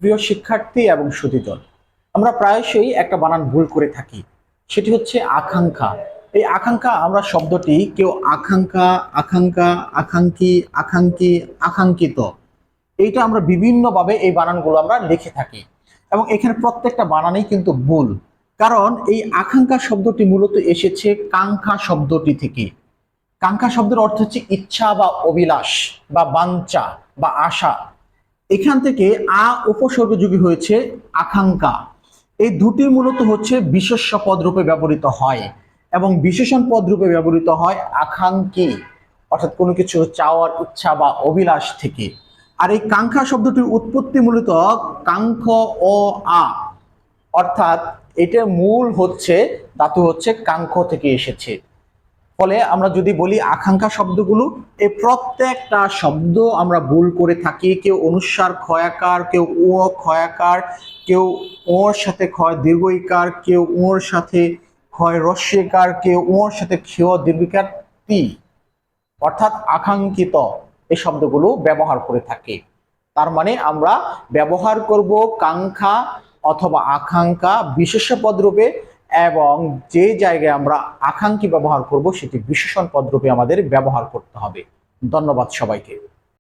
প্রিয় শিক্ষার্থী এবং সুধীজন, আমরা প্রায়শই একটা বানান ভুল করে থাকি, সেটি হচ্ছে আকাঙ্ক্ষা। এই আকাঙ্ক্ষা আমরা শব্দটি কেউ আকাঙ্ক্ষা, আকাঙ্ক্ষা, আকাঙ্ক্ষী, আকাঙ্ক্ষী, আকাঙ্ক্ষিত, এইটা আমরা বিভিন্নভাবে এই বানানগুলো আমরা লিখে থাকি এবং এখানে প্রত্যেকটা বানানই কিন্তু ভুল। কারণ এই আকাঙ্ক্ষা শব্দটি মূলত এসেছে কাঙ্ক্ষা শব্দটি থেকে। কাঙ্ক্ষা শব্দের অর্থ হচ্ছে ইচ্ছা বা অভিলাষ বা বাঞ্ছা বা আশা। এখান থেকে উপসর্গযোগী হয়েছে আকাঙ্ক্ষা। এই দুটি মূলত হচ্ছে বিশেষ্য পদ রূপে ব্যবহৃত হয় এবং বিশেষণ পদ রূপে ব্যবহৃত হয় আকাঙ্ক্ষী, অর্থাৎ কোনো কিছু চাওয়ার ইচ্ছা বা অভিলাষ থেকে। আর এই কাঙ্ক্ষা শব্দটির উৎপত্তি মূলত কাঙ্ক্ষ ও আ, অর্থাৎ এটার মূল হচ্ছে ধাতু হচ্ছে কাঙ্ক্ষ থেকে এসেছে। ফলে আমরা যদি বলি আকাঙ্ক্ষা শব্দগুলো, এই প্রত্যেকটা শব্দ আমরা ভুল করে থাকি। কেউ অনুস্বার ক্ষয়াকার, কেউ ও ক্ষয়াকার, কেউ ওর সাথে ক্ষয় দীর্ঘইকার, কেউ ওর সাথে ক্ষয় রস্যইকার, কেউ ওর সাথে ক্ষয় দীর্ঘইকার তি, অর্থাৎ আকাঙ্ক্ষিত এই শব্দগুলো ব্যবহার করে থাকি। তার মানে আমরা ব্যবহার করব কাঙ্ক্ষা অথবা আকাঙ্ক্ষা বিশেষ্য পদ রূপে, এবং যে জায়গায় আমরা আকাঙ্ক্ষী ব্যবহার করব সেটি বিশেষণ পদ রূপে আমাদের ব্যবহার করতে হবে। ধন্যবাদ সবাইকে।